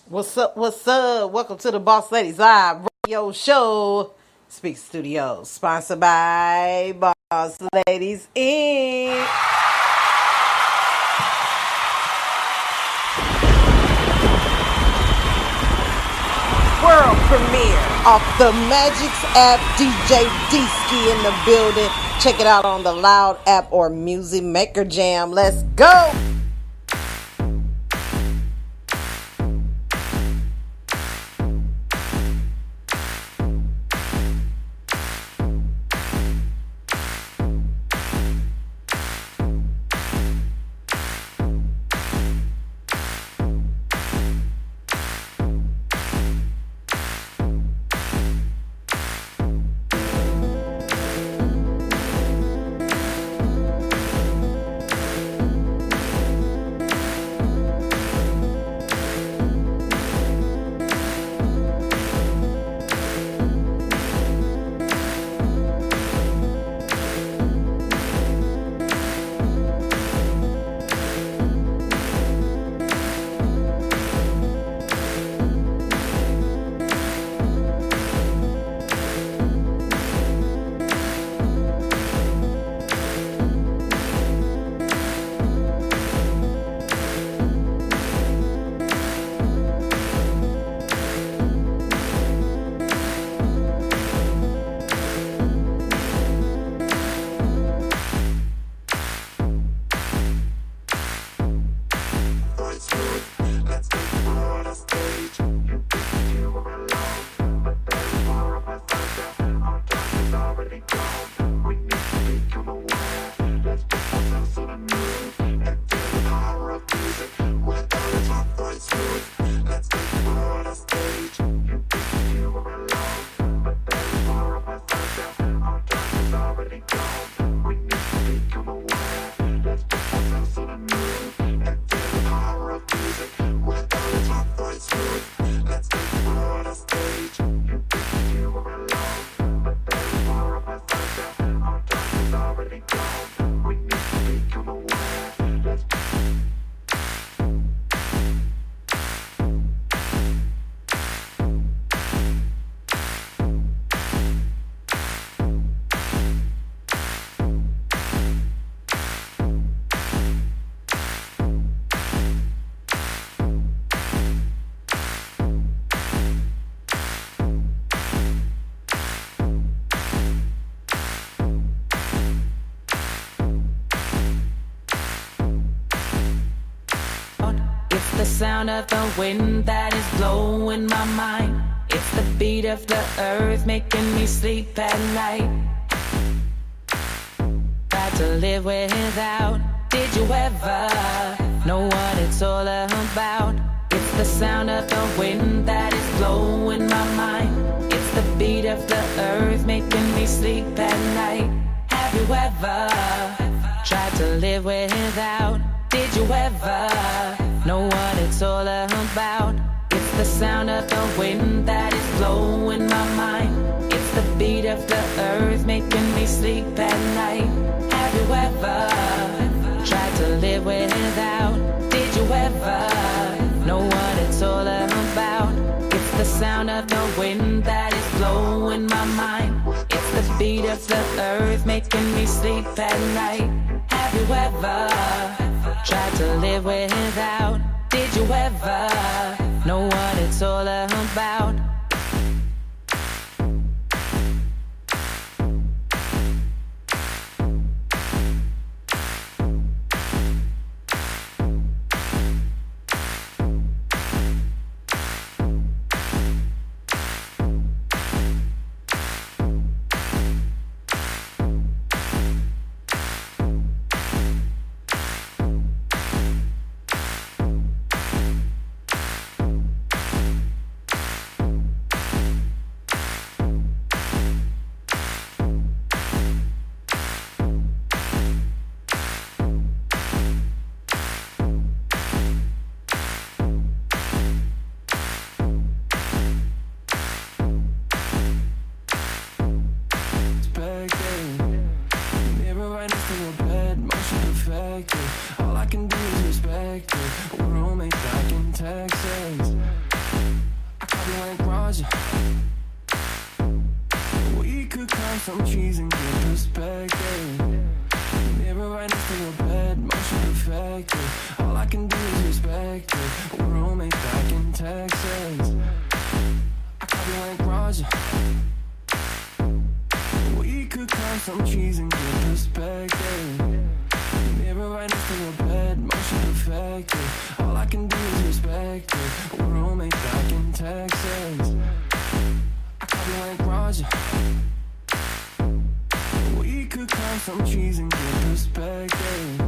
What's up? What's up? Welcome to the Boss Ladies Live Radio Show. Speak Studios, sponsored by Boss Ladies Inc. World premiere off the Magix app. DJ D-Ski in the building. Check it out on the Loud app or Music Maker Jam. Let's go! The sound of the wind that is blowing my mind. It's the beat of the earth making me sleep at night. Try to live without. Did you ever know what it's all about? It's the sound of the wind that is blowing my mind. It's the beat of the earth making me sleep at night. Have you ever tried to live without? Did you ever know what it's all about? It's the sound of the wind that is blowing my mind. It's the beat of the earth making me sleep at night. Have you ever tried to live without? Did you ever know what it's all about? It's the sound of the wind that is blowing my mind. It's the beat of the earth making me sleep at night. Have you ever tried to live without? Did you ever know what it's all about? All I can do is respect it. We're roommates back in Texas. garage. We could climb some trees and get perspective. Mirror right next to your bed, motion perfected. All I can do is respect it. We're roommates back in Texas. I call you like Roger. We could climb some trees and get perspective. Mirror right next to your bed, motion perfected. All I can do is respect it. We're roommates back in Texas. I call you like Roger. We could climb some trees and get perspective.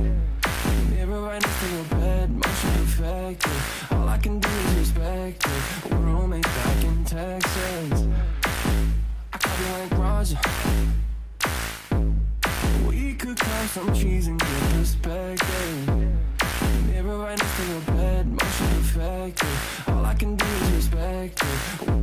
Mirror right next to your bed, motion perfected. All I can do is respect it. We're roommates back in Texas. I call you like Roger. We could climb some trees and get perspective. Mirror right next to your bed, motion perfected. All I can do is respect it.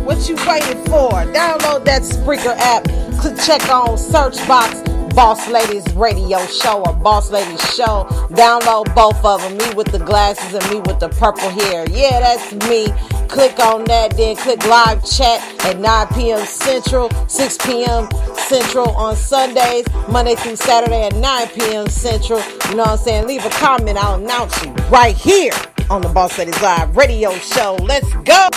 What you waiting for? Download that Spreaker app. Click check on search box Boss Ladies Radio Show or Boss Ladies Show. Download both of them. Me with the glasses and me with the purple hair. Yeah, that's me. Click on that, then click live chat at 9 p.m. Central, 6 p.m. Central on Sundays, Monday through Saturday at 9 p.m. Central. You know what I'm saying? Leave a comment. I'll announce you right here on the Boss Ladies Live Radio Show. Let's go.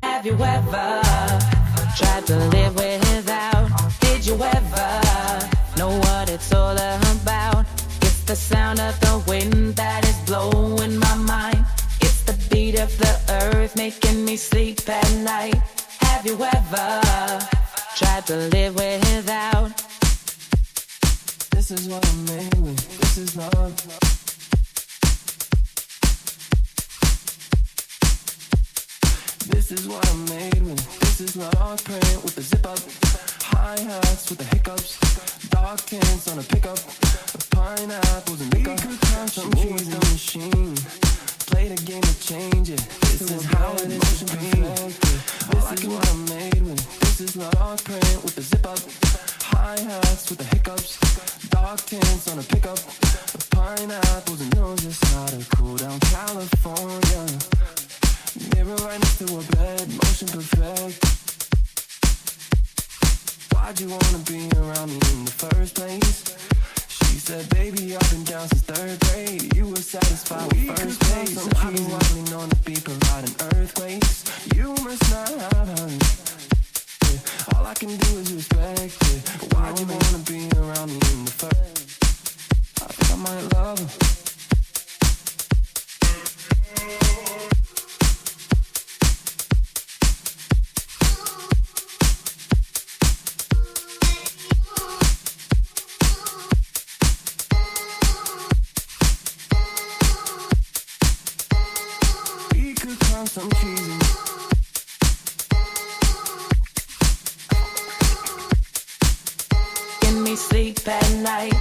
Have you ever tried to live without? Did you ever know what it's all about? It's the sound of the wind that is blowing my mind. It's the beat of the earth making me sleep at night. Have you ever tried to live without? This is what I'm made with. This is love. This is what I'm made with. This is love. Print with the zip up. Hi-hats with the hiccups. Dark tints on a pickup. Pineapples and liquor. Some cheese in the machine. Play the game to change it. This is how it is to be. This is what I'm made with. This is love. Print with the zip up. Hi-hats with the hiccups. Dark tints on a pickup. Pineapples and knows just how to cool down California. Mirror right next to a bed, motion perfect. Why'd you wanna be around me in the first place? She said, baby, I've been down since third grade. You were satisfied with first base. I've been widely known to be providing earthquakes. You must not have heard. Yeah. All I can do is respect it. But why'd you wanna be around me in the first? I think I might love her. Some cheesy. Give me sleep at night.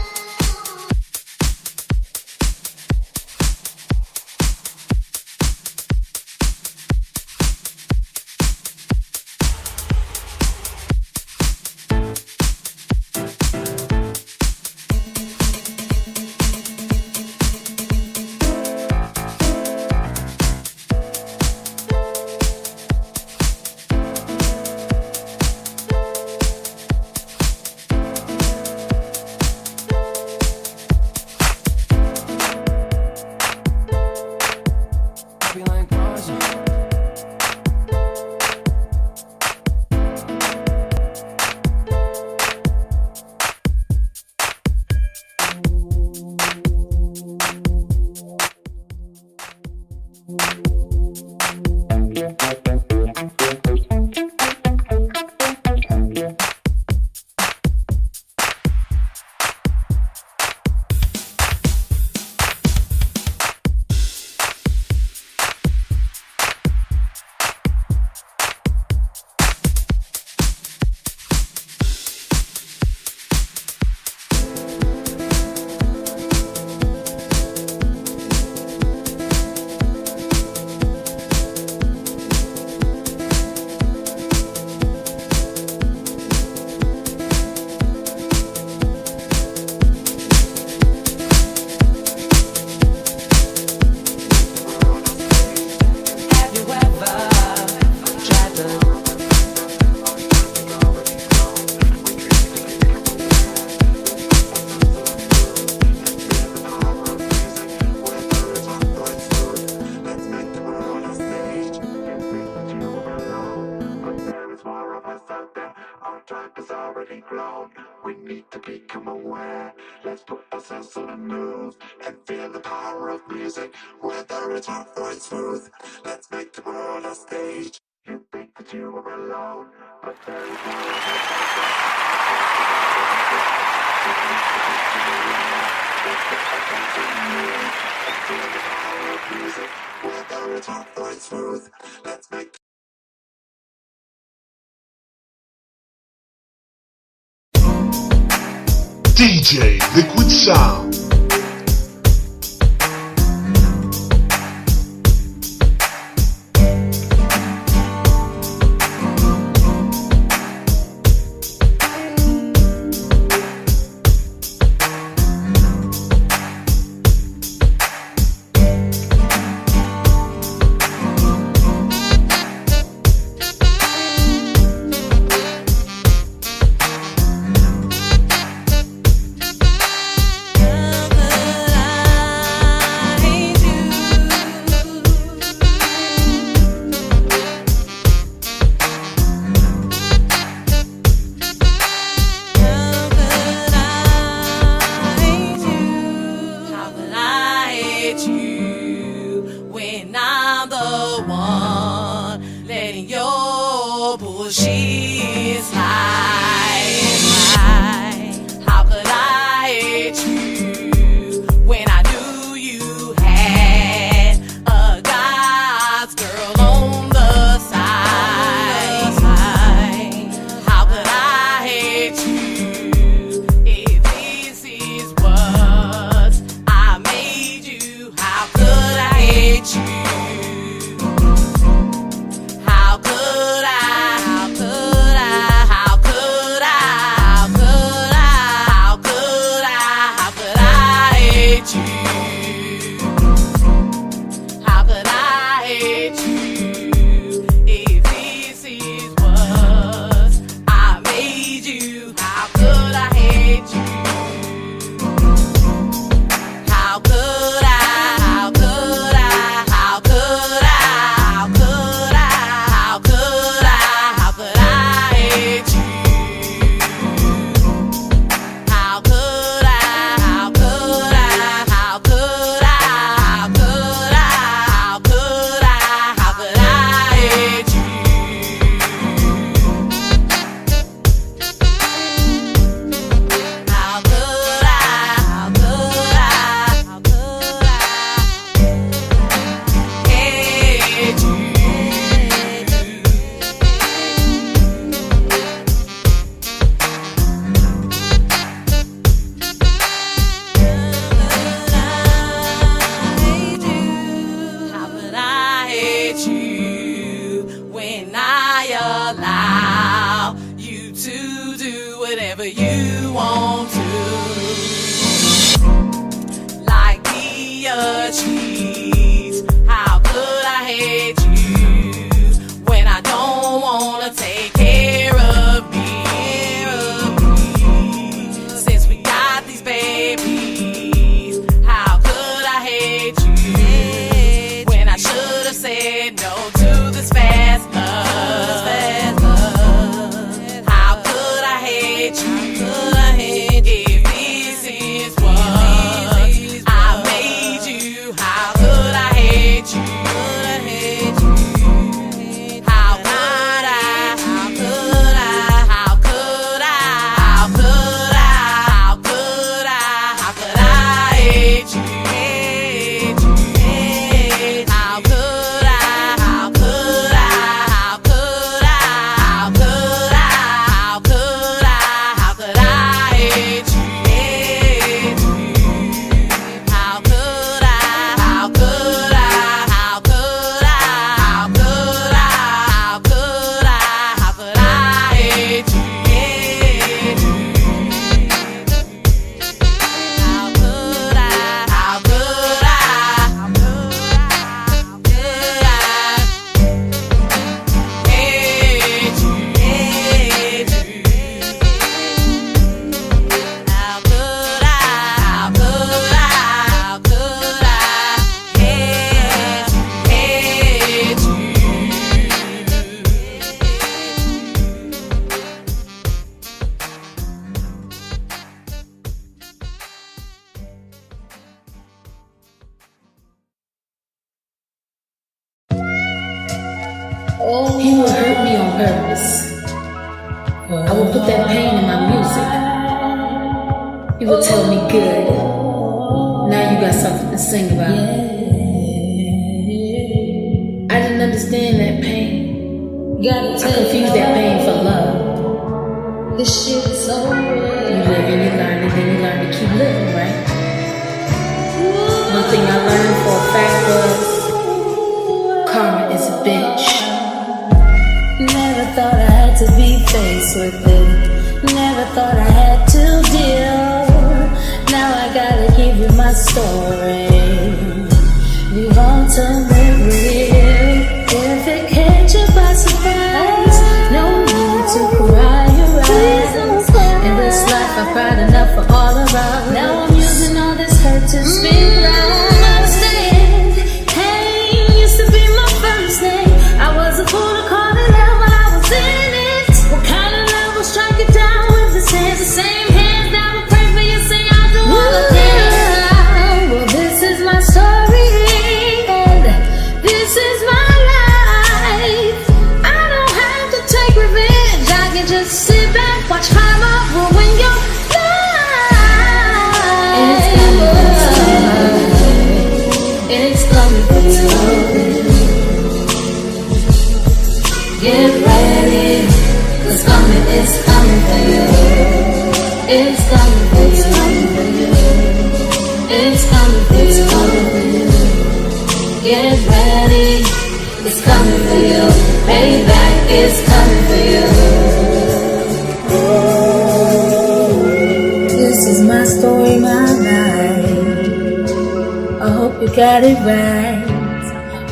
DJ Liquid Sound. she's like, how could I hate you when I knew you had a God's girl on the side? How could I hate you if this is what I made you? How could I hate you? How could I? How could I? How could I? How could I? How could I? How could I hate you? How could I hate you if this is what I made you? How could I hate you? How could I? How could I? How could I? How could I? How could I? How could I hate you? How could I? How could I? How could I? How could I? How could I? How could I hate you? How could I? How could I? How could I hate you? How could I hate you when I allow you to do whatever you want to? Like the cheese. How could I hate you when I don't wanna take care of me? Since we got these babies, how could I hate you when I should have said no to this fast love? How could I hate you? If this is what I made you, how could I hate you? How could I? How could I? How could I? How could I? How could I? How could I hate you? How could I? How could I? How could I? How could I? How could I? How could I hate you? How could I? How could I? How could I? How could I? How could I? How could I hate you? How could I? How could I? How could I? Hate you? How could I? How could I? How could I hate you? He would hurt me on purpose. I would put that pain in my music. He would tell me, good, now you got something to sing about. I didn't understand that pain. I confused that pain for love. This shit is so real. You live and you learn, and then you learn to keep living, right? One thing I learned for a fact was karma is a bitch. Never thought I had to be faced with it. Never thought I had to deal. Now I gotta give you my story. You want to live real. If it catch you by surprise, no need to cry your eyes. In this life I've cried enough for all around. Now I'm using all this hurt to speak loud. Pain used to be my first name. I was a fool to call it out while I was in it. What kind of love will strike it down with his hands? The same hands that will pray for you, say I'll do all the things. Well, this is my story, and this is my life. I don't have to take revenge. Get ready, 'cause it's coming for you. It's coming for you. It's coming for you. Get ready, it's coming for you. Payback is coming for you. This is my story, my life. I hope you got it right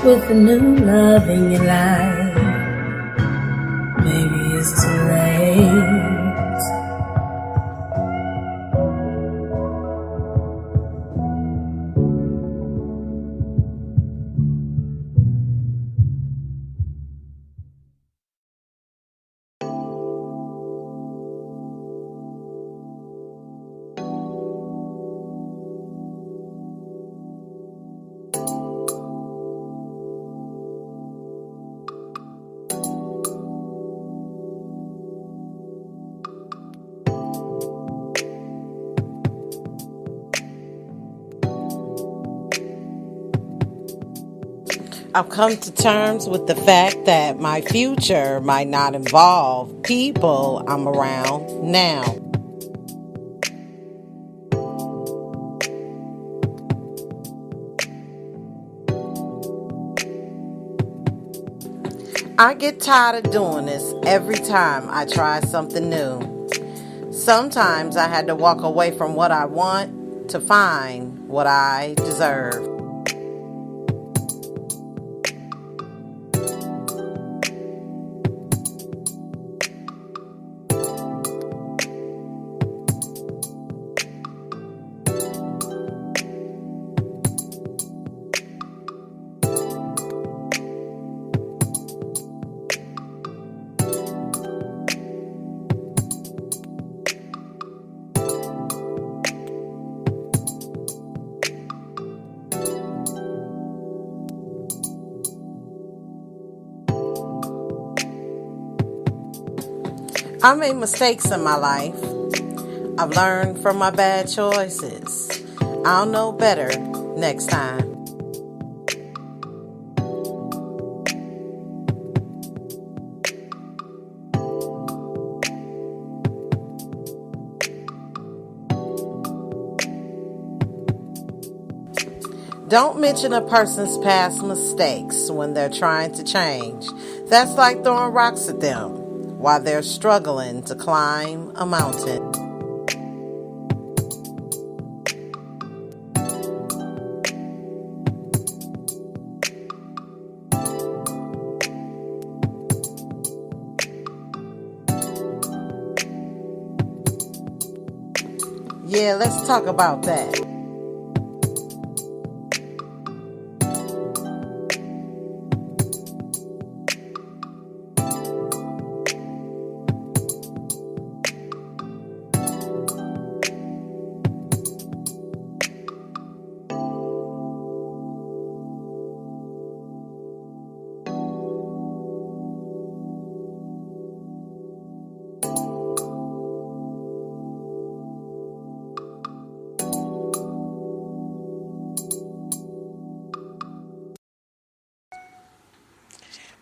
with a new love in your life. Maybe it's too late. I've come to terms with the fact that my future might not involve people I'm around now. I get tired of doing this every time I try something new. Sometimes I had to walk away from what I want to find what I deserve. I made mistakes in my life. I've learned from my bad choices. I'll know better next time. Don't mention a person's past mistakes when they're trying to change. That's like throwing rocks at them while they're struggling to climb a mountain. Yeah, let's talk about that.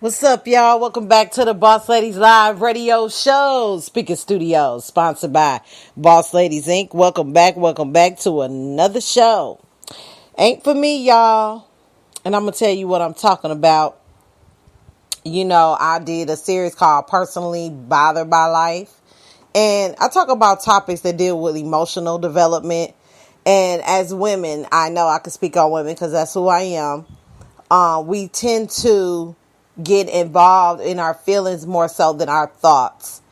What's up, y'all? Welcome back to the Boss Ladies Live Radio Show. Speaker Studios, sponsored by Boss Ladies Inc. Welcome back to another show. Ain't for me, y'all. And I'm going to tell you what I'm talking about. You know, I did a series called Personally Bothered by Life. And I talk about topics that deal with emotional development. And as women, I know I can speak on women because that's who I am. We tend to get involved in our feelings more so than our thoughts.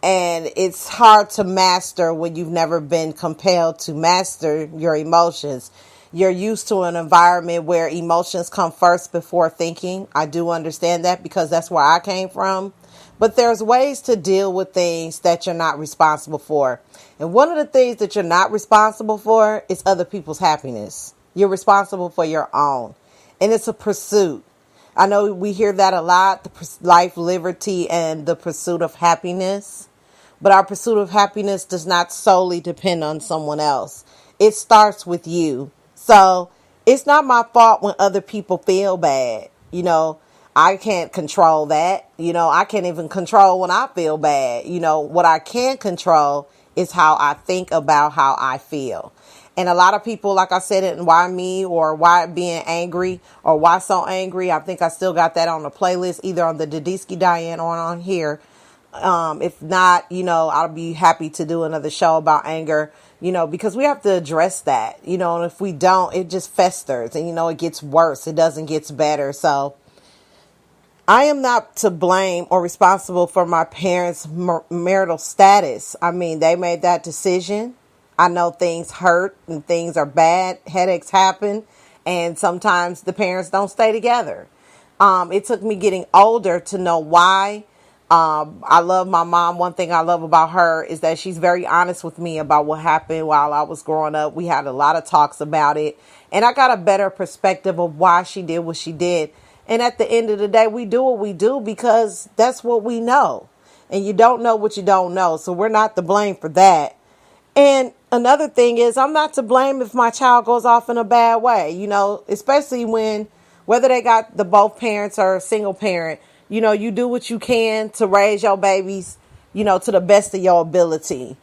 And it's hard to master when you've never been compelled to master your emotions. You're used to an environment where emotions come first before thinking. I do understand that because that's where I came from. But there's ways to deal with things that you're not responsible for. And one of the things that you're not responsible for is other people's happiness. You're responsible for your own. And it's a pursuit. I know we hear that a lot, life, liberty, and the pursuit of happiness. But our pursuit of happiness does not solely depend on someone else. It starts with you. So It's not my fault when other people feel bad. I can't control that. I can't even control when I feel bad. What I can control is how I think about how I feel. And a lot of people, like I said, and why me, or why being angry, or why so angry. I think I still got that on the playlist, either on the Didisky Diane or on here. If not, I'll be happy to do another show about anger, because we have to address that, and if we don't, it just festers and, it gets worse. It doesn't get better. So I am not to blame or responsible for my parents' marital status. I mean, they made that decision. I know things hurt and things are bad. Headaches happen. And sometimes the parents don't stay together. It took me getting older to know why. I love my mom. One thing I love about her is that she's very honest with me about what happened while I was growing up. We had a lot of talks about it. And I got a better perspective of why she did what she did. And at the end of the day, we do what we do because that's what we know. And you don't know what you don't know. So we're not to blame for that. And another thing is, I'm not to blame if my child goes off in a bad way, especially when, whether they got the both parents or a single parent, you do what you can to raise your babies, to the best of your ability.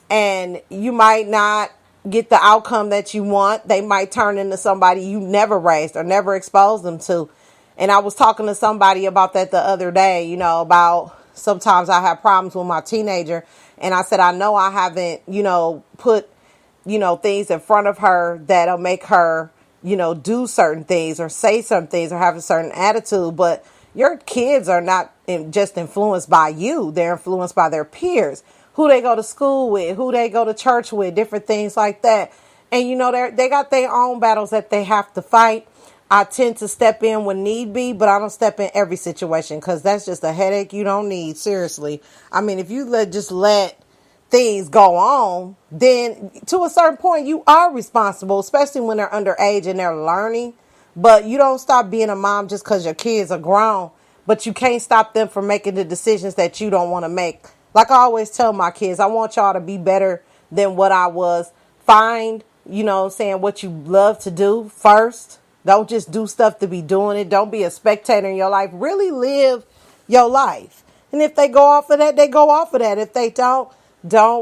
And you might not get the outcome that you want. They might turn into somebody you never raised or never exposed them to. And I was talking to somebody about that the other day, about sometimes I have problems with my teenager. And I said, I know I haven't, put, things in front of her that'll make her, do certain things or say certain things or have a certain attitude. But your kids are not just influenced by you. They're influenced by their peers, who they go to school with, who they go to church with, different things like that. And, they got their own battles that they have to fight. I tend to step in when need be, but I don't step in every situation because that's just a headache you don't need. Seriously. I mean, if you let things go on, then to a certain point, you are responsible, especially when they're underage and they're learning. But you don't stop being a mom just because your kids are grown, but you can't stop them from making the decisions that you don't want to make. Like I always tell my kids, I want y'all to be better than what I was. Find, what you love to do first. Don't just do stuff to be doing it. Don't be a spectator in your life. Really live your life. And if they go off of that, they go off of that. If they don't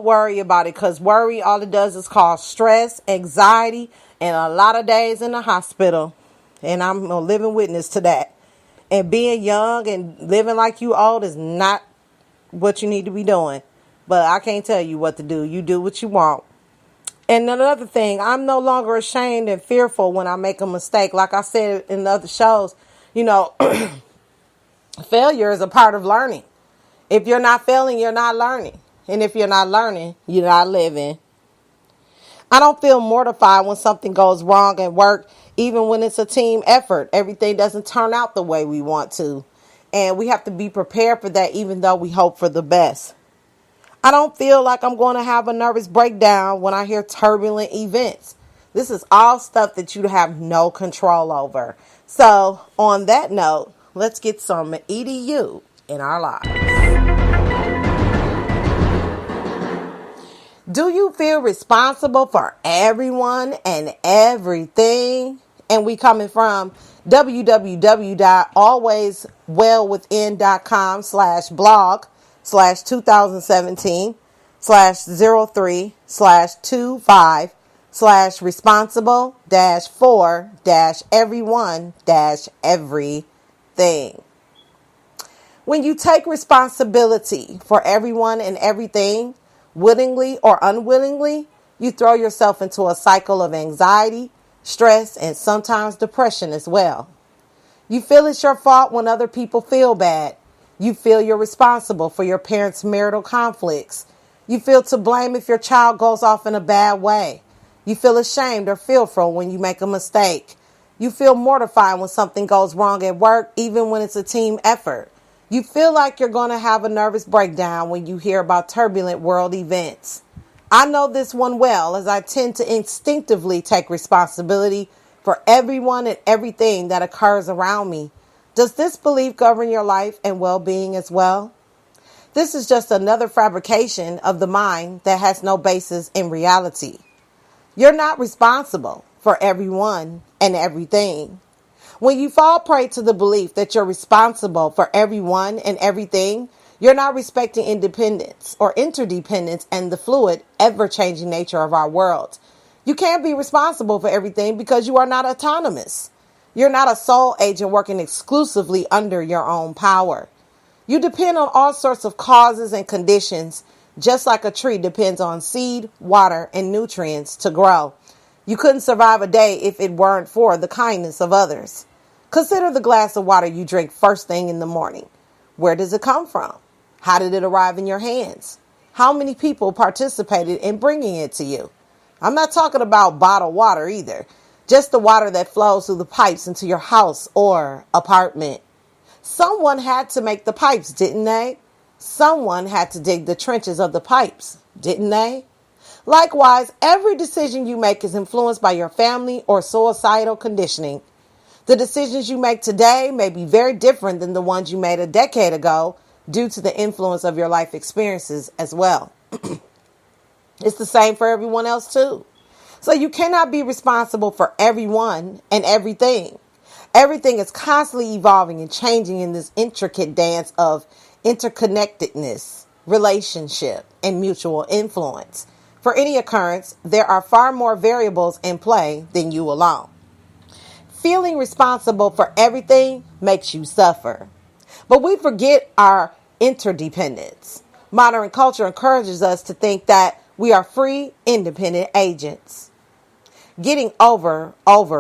worry about it. Because worry, all it does is cause stress, anxiety, and a lot of days in the hospital. And I'm a living witness to that. And being young and living like you old is not what you need to be doing. But I can't tell you what to do. You do what you want. And another thing, I'm no longer ashamed and fearful when I make a mistake. Like I said in the other shows, failure is a part of learning. If you're not failing, you're not learning. And if you're not learning, you're not living. I don't feel mortified when something goes wrong at work, even when it's a team effort. Everything doesn't turn out the way we want to. And we have to be prepared for that, even though we hope for the best. I don't feel like I'm going to have a nervous breakdown when I hear turbulent events. This is all stuff that you have no control over. So on that note, let's get some EDU in our lives. Do you feel responsible for everyone and everything? And we coming from www.alwayswellwithin.com/blog/2017/03/2/responsible-for-everyone-everything. When you take responsibility for everyone and everything, willingly or unwillingly, you throw yourself into a cycle of anxiety, stress, and sometimes depression as well. You feel it's your fault when other people feel bad. You feel you're responsible for your parents' marital conflicts. You feel to blame if your child goes off in a bad way. You feel ashamed or fearful when you make a mistake. You feel mortified when something goes wrong at work, even when it's a team effort. You feel like you're going to have a nervous breakdown when you hear about turbulent world events. I know this one well, as I tend to instinctively take responsibility for everyone and everything that occurs around me. Does this belief govern your life and well-being as well? This is just another fabrication of the mind that has no basis in reality. You're not responsible for everyone and everything. When you fall prey to the belief that you're responsible for everyone and everything, you're not respecting independence or interdependence and the fluid, ever-changing nature of our world. You can't be responsible for everything because you are not autonomous. You're not a sole agent working exclusively under your own power. You depend on all sorts of causes and conditions, just like a tree depends on seed, water, and nutrients to grow. You couldn't survive a day if it weren't for the kindness of others. Consider the glass of water you drink first thing in the morning. Where does it come from? How did it arrive in your hands? How many people participated in bringing it to you? I'm not talking about bottled water either. Just the water that flows through the pipes into your house or apartment. Someone had to make the pipes, didn't they? Someone had to dig the trenches of the pipes, didn't they? Likewise, every decision you make is influenced by your family or societal conditioning. The decisions you make today may be very different than the ones you made a decade ago due to the influence of your life experiences as well. It's the same for everyone else too. So you cannot be responsible for everyone and everything. Everything is constantly evolving and changing in this intricate dance of interconnectedness, relationship, and mutual influence. For any occurrence, there are far more variables in play than you alone. Feeling responsible for everything makes you suffer. But we forget our interdependence. Modern culture encourages us to think that we are free, independent agents, getting over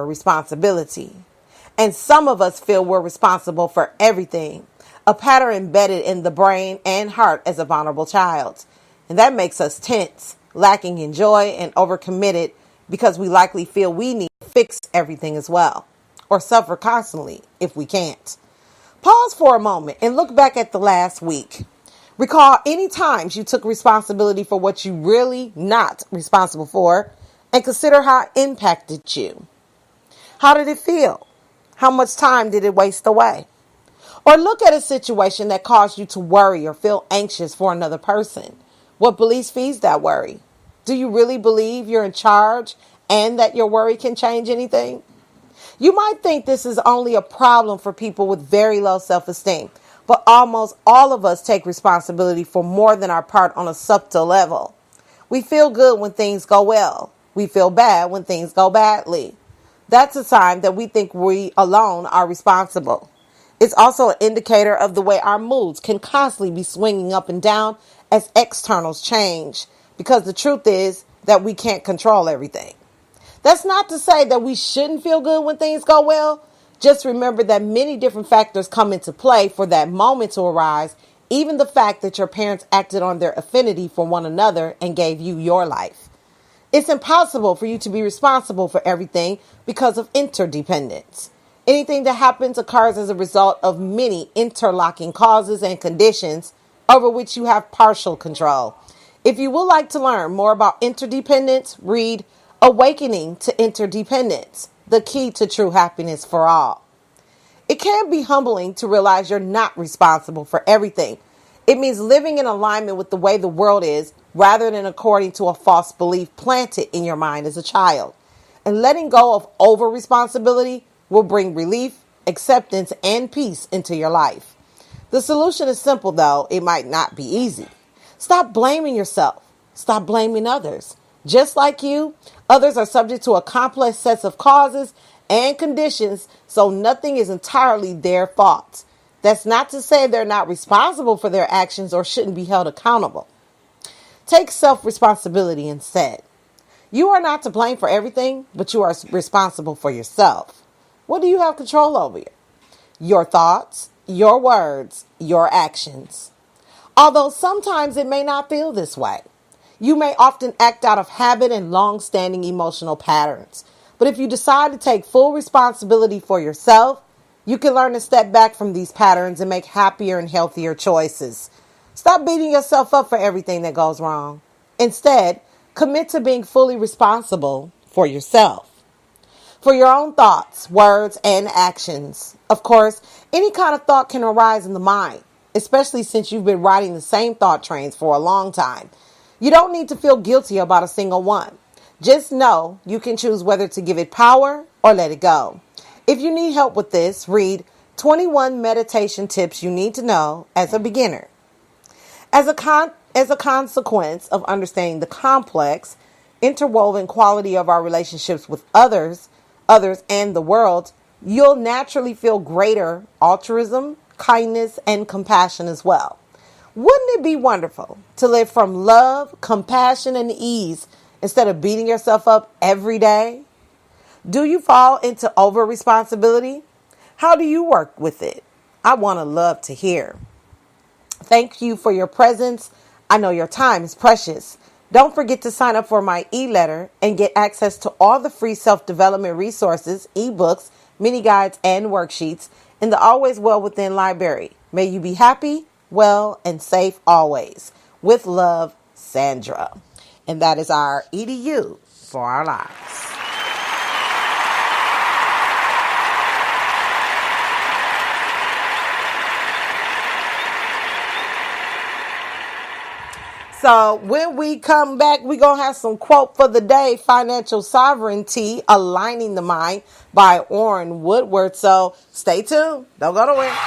responsibility. And some of us feel we're responsible for everything, a pattern embedded in the brain and heart as a vulnerable child. And that makes us tense, lacking in joy, and overcommitted because we likely feel we need to fix everything as well, or suffer constantly if we can't. Pause for a moment and look back at the last week. Recall any times you took responsibility for what you really not responsible for and consider how it impacted you. How did it feel? How much time did it waste away? Or look at a situation that caused you to worry or feel anxious for another person. What beliefs feeds that worry? Do you really believe you're in charge and that your worry can change anything? You might think this is only a problem for people with very low self-esteem, but almost all of us take responsibility for more than our part on a subtle level. We feel good when things go well. We feel bad when things go badly. That's a sign that we think we alone are responsible. It's also an indicator of the way our moods can constantly be swinging up and down as externals change, because the truth is that we can't control everything. That's not to say that we shouldn't feel good when things go well. Just remember that many different factors come into play for that moment to arise, even the fact that your parents acted on their affinity for one another and gave you your life. It's impossible for you to be responsible for everything because of interdependence. Anything that happens occurs as a result of many interlocking causes and conditions over which you have partial control. If you would like to learn more about interdependence, read Awakening to Interdependence, the Key to True Happiness for All. It can be humbling to realize you're not responsible for everything. It means living in alignment with the way the world is rather than according to a false belief planted in your mind as a child. And letting go of over-responsibility will bring relief, acceptance, and peace into your life. The solution is simple, though it might not be easy. Stop blaming yourself. Stop blaming others. Just like you, others are subject to a complex set of causes and conditions, so nothing is entirely their fault. That's not to say they're not responsible for their actions or shouldn't be held accountable. Take self-responsibility instead. You are not to blame for everything, but you are responsible for yourself. What do you have control over? Your thoughts, your words, your actions. Although sometimes it may not feel this way. You may often act out of habit and long-standing emotional patterns. But if you decide to take full responsibility for yourself, you can learn to step back from these patterns and make happier and healthier choices. Stop beating yourself up for everything that goes wrong. Instead, commit to being fully responsible for yourself. For your own thoughts, words, and actions. Of course, any kind of thought can arise in the mind, especially since you've been riding the same thought trains for a long time. You don't need to feel guilty about a single one. Just know you can choose whether to give it power or let it go. If you need help with this, read 21 meditation tips you need to know as a beginner. As a consequence of understanding the complex, interwoven quality of our relationships with others and the world, you'll naturally feel greater altruism, kindness, and compassion as well. Wouldn't it be wonderful to live from love, compassion, and ease instead of beating yourself up every day? Do you fall into over responsibility? How do you work with it? I want to love to hear. Thank you for your presence. I know your time is precious. Don't forget to sign up for my e-letter and get access to all the free self-development resources, ebooks, mini guides, and worksheets in the Always Well Within library. May you be happy, well, and safe always. With love, Sandra. And that is our EDU for our lives. So when we come back, we're going to have some quote for the day, Financial Sovereignty, Aligning the Mind by Orrin Woodward. So stay tuned. Don't go nowhere.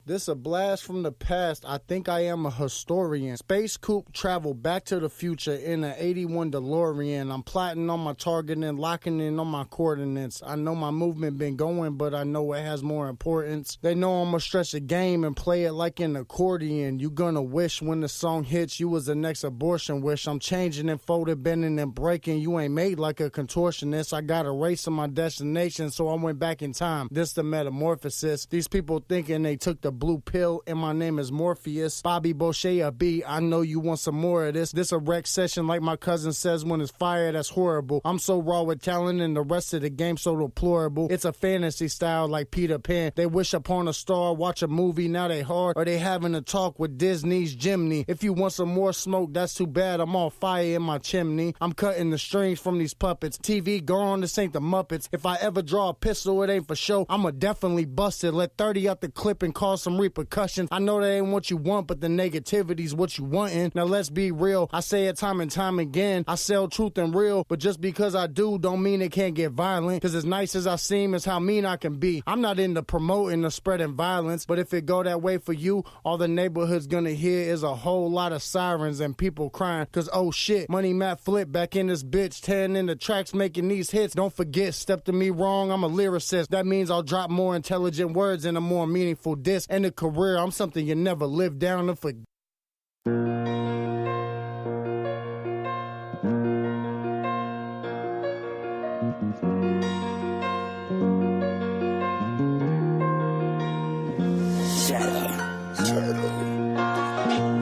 This a blast from the past. I think I am a historian. Space coupe travel back to the future in an 81 DeLorean. I'm plotting on my target and locking in on my coordinates. I know my movement been going, but I know it has more importance. They know I'ma stretch the game and play it like an accordion. You gonna wish when the song hits you was the next abortion wish. I'm changing and folded, bending and breaking. You ain't made like a contortionist. I got a race to my destination, so I went back in time. This the metamorphosis. These people thinking they took the blue pill and my name is Morpheus. Bobby Boucher a B, I know you want some more of this. This a rec session like my cousin says when it's fire, that's horrible. I'm so raw with talent and the rest of the game so deplorable. It's a fantasy style like Peter Pan. They wish upon a star, watch a movie, now they hard. Or they having a talk with Disney's Jimny. If you want some more smoke, that's too bad, I'm on fire in my chimney. I'm cutting the strings from these puppets. TV gone, this ain't the Muppets. If I ever draw a pistol, it ain't for show. I'ma definitely bust it. Let 30 out the clip and cause some repercussions. I know that ain't what you want, but the negativity's what you wantin'. Now let's be real. I say it time and time again. I sell truth and real, but just because I do don't mean it can't get violent. Cause as nice as I seem is how mean I can be. I'm not into promoting or spreading violence, but if it go that way for you, all the neighborhood's gonna hear is a whole lot of sirens and people crying. Cause oh shit, Money Matt Flip back in this bitch, tearing in the tracks, making these hits. Don't forget, step to me wrong, I'm a lyricist. That means I'll drop more intelligent words in a more meaningful disc. And a career, I'm something you never live down to forget.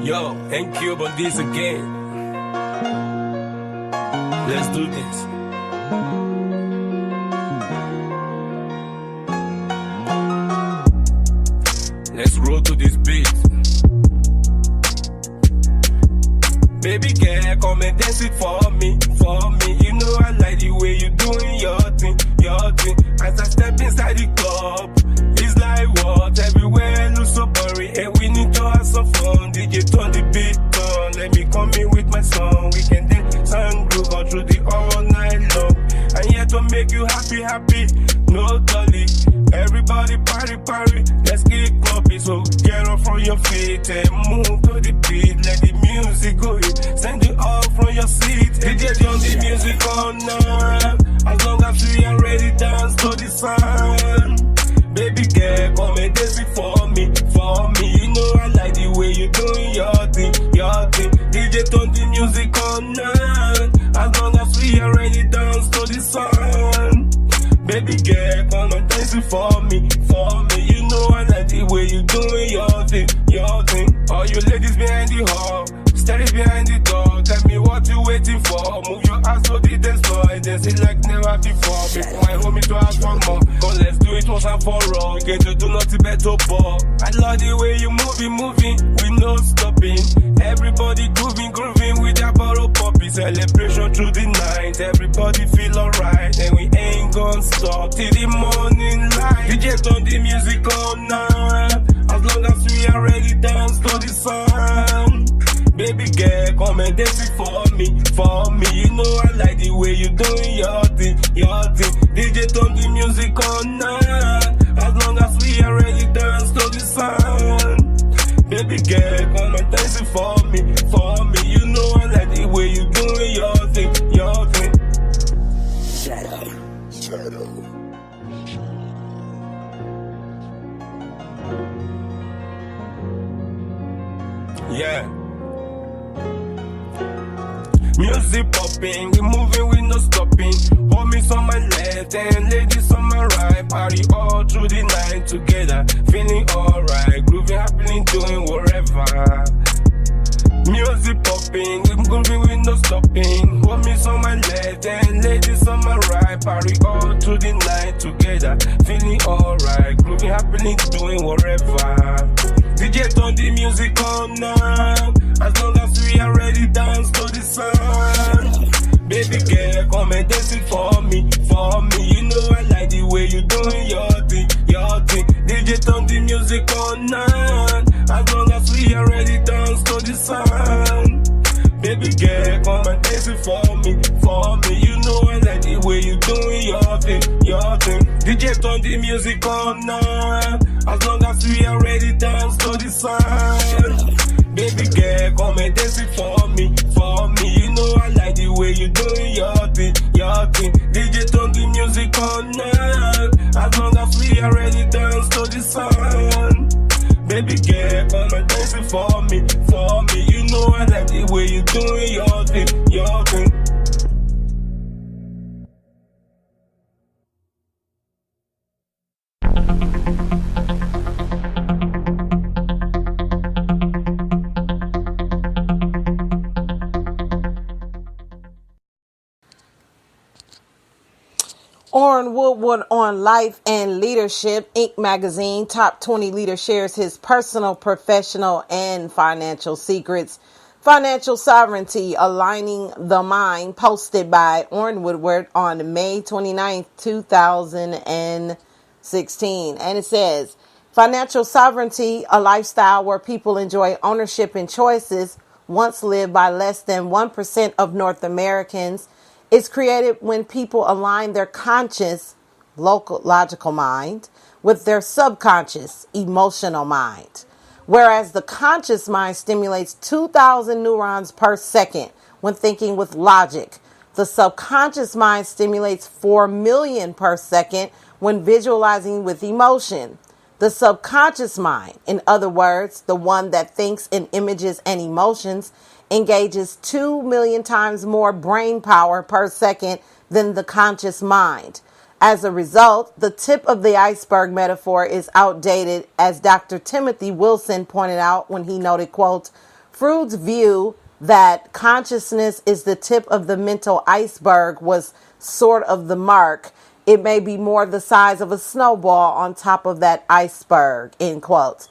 Yo, thank you on this again. Let's do this. Let's roll to this beat. Baby girl, come and dance it for me, for me. You know I like the way you doing your thing, your thing. As I step inside the club, it's like what? Everywhere looks so boring, and we need to have some fun. DJ turn the beat on, let me come in with my song. We can dance and groove all through the all night long. I'm here to make you happy, happy, no dolly. Everybody party, party, let's get clubbing. So get up from your feet and move to the beat. Let the music go in, send it all from your seat. DJ turn the music on now. As long as we are ready, dance to the sound. Baby girl, come and dance it for me, for me. You know I like the way you doing your thing, your thing. DJ turn the music on now. As long as we are ready, dance to the sound. Baby girl, come and dance it for me, for me. You know I like the way you doing your thing, your thing. All you ladies behind the hall, steady behind the door. Tell me what you waiting for. Move your ass to the dance floor and dance it like never before. Before I hold me to ask for more. Come let's do it once and for all. You can't do nothing but to ball. I love the way you moving, with no stopping. Everybody grooving, grooving with that bottle poppy. Celebration through the night. Everybody feel alright, and we ain't gonna stop till the morning light. DJ turn the music on now. As long as we are ready, dance to the sound. Baby girl, come and dance it for me, for me. You know I like the way you doing your thing, your thing. DJ turn the music on now. As long as we are ready, dance to the sound. Baby girl, come and dance it for me, for me. You know I like the way you doing your thing, your thing. Shadow. Yeah. Music popping, we moving with no stopping. Homies on my left and ladies on my right. Party all through the night together, feeling alright. Grooving, happening, doing whatever. Music popping, we moving with no stopping. Homies on my left and ladies on my right. Party all through the night together, feeling alright. Grooving, happening, doing whatever. DJ turn the music on now. As long as we are ready, dance to the sound. Baby girl, come and dance it for me, for me. You know I like the way you doing your thing, your thing. DJ turn the music on now. As long as we are ready, dance to the sound. Baby girl, come and dance it for me, for me. You know I like the way you doing your thing, your thing. DJ turn the music on now. As long as we are ready, dance to the sun. Baby girl, come and dance it for me, for me. You know I like the way you doing your thing, your thing. DJ turn the music on night. As long as we already dance to the sun. Baby girl, come and dance it for me, for me. You know I like the way you doing your thing, your thing. Orrin Woodward on Life and Leadership, Inc. magazine, Top 20 Leader shares his personal, professional, and financial secrets. Financial Sovereignty, Aligning the Mind, posted by Orrin Woodward on May 29th, 2016. And it says, financial sovereignty, a lifestyle where people enjoy ownership and choices, once lived by less than 1% of North Americans, is created when people align their conscious, logical mind with their subconscious, emotional mind. Whereas the conscious mind stimulates 2,000 neurons per second when thinking with logic, the subconscious mind stimulates 4 million per second when visualizing with emotion. The subconscious mind, in other words, the one that thinks in images and emotions, engages 2 million times more brain power per second than the conscious mind. As a result, the tip of the iceberg metaphor is outdated, as Dr. Timothy Wilson pointed out when he noted, quote, Freud's view that consciousness is the tip of the mental iceberg was sort of the mark. It may be more the size of a snowball on top of that iceberg, end quote.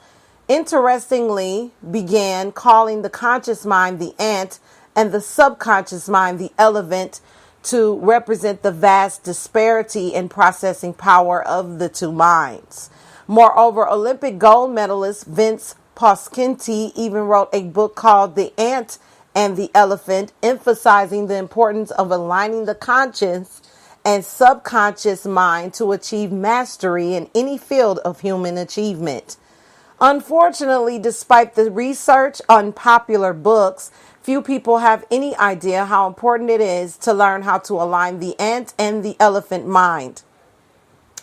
Interestingly, began calling the conscious mind the ant and the subconscious mind the elephant to represent the vast disparity in processing power of the two minds. Moreover, Olympic gold medalist Vince Poskinti even wrote a book called The Ant and the Elephant, emphasizing the importance of aligning the conscious and subconscious mind to achieve mastery in any field of human achievement. Unfortunately, despite the research on popular books, few people have any idea how important it is to learn how to align the ant and the elephant mind.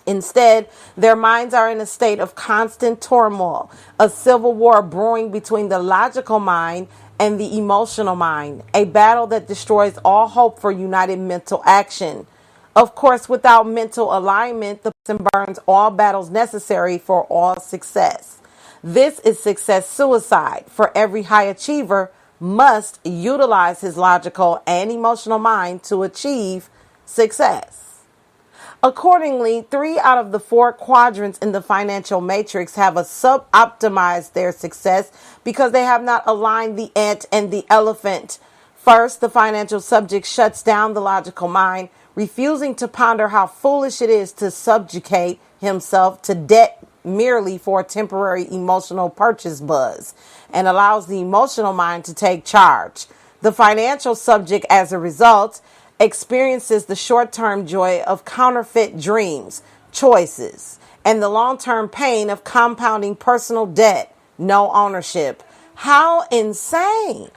Instead, their minds are in a state of constant turmoil, a civil war brewing between the logical mind and the emotional mind, a battle that destroys all hope for united mental action. Of course, without mental alignment, the person burns all battles necessary for all success. This is success suicide, for every high achiever must utilize his logical and emotional mind to achieve success. Accordingly, 3 out of the 4 quadrants in the financial matrix have a sub-optimized their success because they have not aligned the ant and the elephant. First, the financial subject shuts down the logical mind, refusing to ponder how foolish it is to subjugate himself to debt merely for a temporary emotional purchase buzz, and allows the emotional mind to take charge. The financial subject, as a result, experiences the short-term joy of counterfeit dreams, choices, and the long-term pain of compounding personal debt, no ownership. How insane!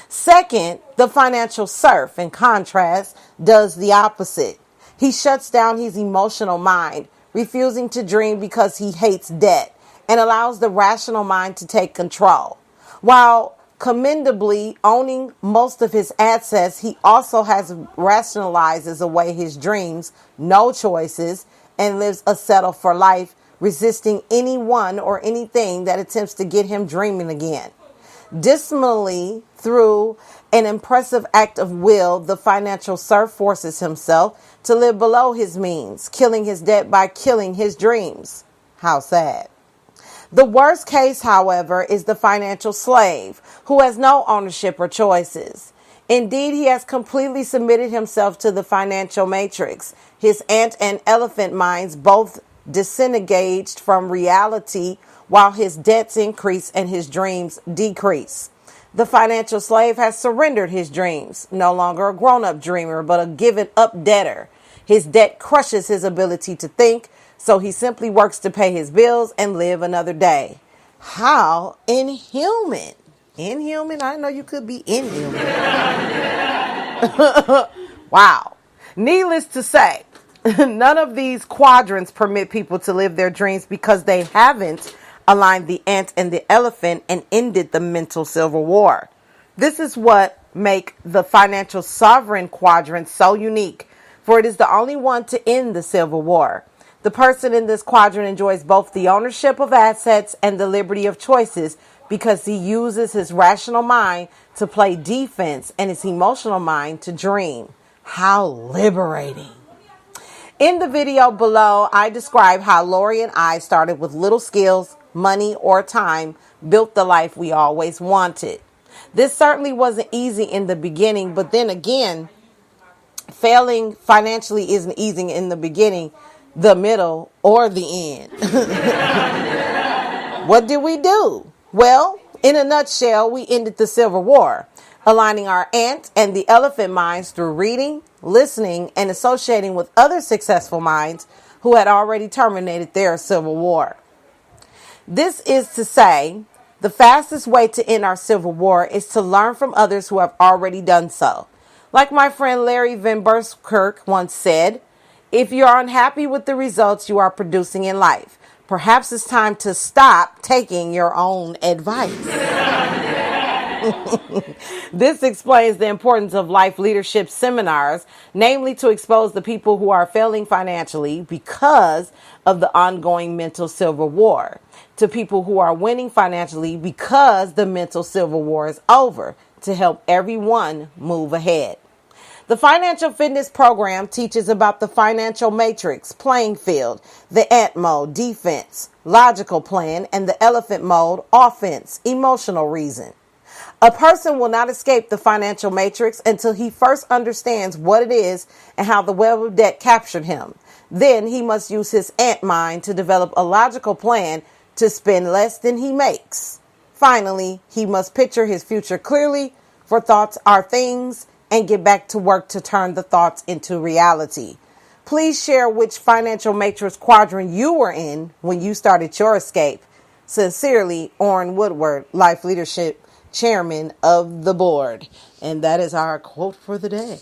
Second, the financial serf, in contrast, does the opposite. He shuts down his emotional mind, refusing to dream because he hates debt, and allows the rational mind to take control. While commendably owning most of his assets, he also has rationalizes away his dreams, no choices, and lives a settle for life, resisting anyone or anything that attempts to get him dreaming again. Dismally, through an impressive act of will, the financial serf forces himself to live below his means, killing his debt by killing his dreams. How sad. The worst case, however, is the financial slave, who has no ownership or choices. Indeed, he has completely submitted himself to the financial matrix. His ant and elephant minds both disengaged from reality, while his debts increase and his dreams decrease. The financial slave has surrendered his dreams, no longer a grown-up dreamer, but a given-up debtor. His debt crushes his ability to think, so he simply works to pay his bills and live another day. How inhuman. Inhuman? I didn't know you could be inhuman. Wow. Needless to say, none of these quadrants permit people to live their dreams because they haven't aligned the ant and the elephant and ended the mental civil war. This is what makes the financial sovereign quadrant so unique, for it is the only one to end the civil war. The person in this quadrant enjoys both the ownership of assets and the liberty of choices because he uses his rational mind to play defense and his emotional mind to dream. How liberating. In the video below, I describe how Lori and I started with little skills, money, or time, built the life we always wanted. This certainly wasn't easy in the beginning, but then again, failing financially isn't easy in the beginning, the middle, or the end. What did we do? Well, in a nutshell, we ended the Civil War, aligning our ant and the elephant minds through reading, listening, and associating with other successful minds who had already terminated their Civil War. This is to say, the fastest way to end our Civil War is to learn from others who have already done so. Like my friend Larry Van Buskirk once said, if you're unhappy with the results you are producing in life, perhaps it's time to stop taking your own advice. This explains the importance of life leadership seminars, namely to expose the people who are failing financially because of the ongoing mental civil war, to people who are winning financially because the mental civil war is over, to help everyone move ahead. The Financial Fitness Program teaches about the financial matrix, playing field, the ant mode, defense, logical plan, and the elephant mode, offense, emotional reason. A person will not escape the financial matrix until he first understands what it is and how the web of debt captured him. Then he must use his ant mind to develop a logical plan to spend less than he makes. Finally, he must picture his future clearly, for thoughts are things, and get back to work to turn the thoughts into reality. Please share which financial matrix quadrant you were in when you started your escape. Sincerely, Orrin Woodward, Life Leadership Chairman of the Board. And that is our quote for the day.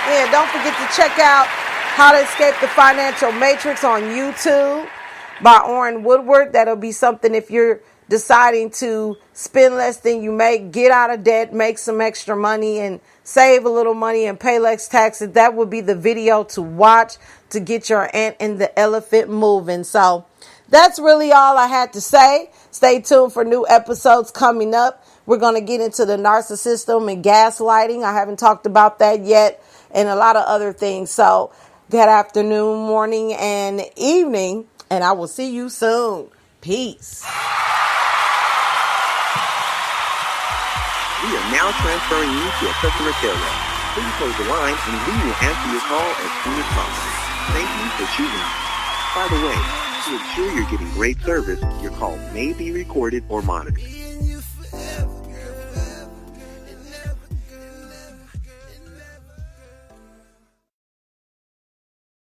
Yeah, don't forget to check out How to Escape the Financial Matrix on YouTube by Orrin Woodward. That'll be something if you're deciding to spend less than you make, get out of debt, make some extra money, and save a little money and pay less taxes. That would be the video to watch to get your ant and the elephant moving. So that's really all I had to say. Stay tuned for new episodes coming up. We're going to get into the narcissism and gaslighting. I haven't talked about that yet, and a lot of other things. So good afternoon, morning, and evening, and I will see you soon. Peace. We are now transferring you to a customer care rep. Please hold the line and we will answer your call as soon as possible. Thank you for choosing us. By the way, to ensure you're getting great service, your call may be recorded or monitored.